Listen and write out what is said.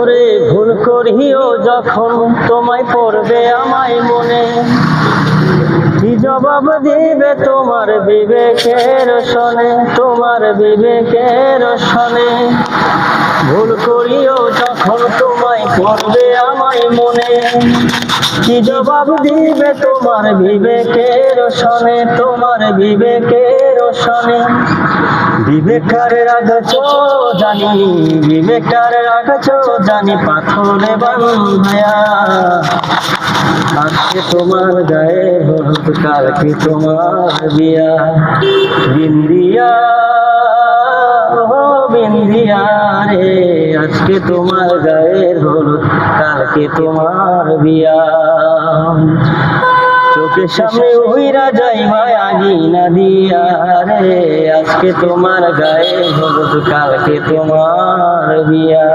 ওরে ভুল করিও যখন তোমায় পড়বে আমায় মনে, কি জবাব দিবে তোমার বিবেকের শোনে, তোমার বিবেকের শোনে। ভুল করিও যখন তোমায় পড়বে আমায় মনে, কি জবাব দিবে তোমার বিবেকের শোনে, তোমার বিবেকের শোনে। বিবেকার রাখছ জানি, বিবেকার রাখছ জানি পাথরে বাঁধায়া। আজকে তোমার গায়ে হলুদ, কালকে তোমার বিয়া। বিন্দিয়া ও বিন্দিয়া রে, আজকে তোমার গায়ে হলুদ, কালকে তোমার বিয়া। চোখের সামনে উইরা যাই মায়া গিনা দিয়া রে, আজকে তোমার গায়ে হলুদ, কালকে তোমার বিয়া।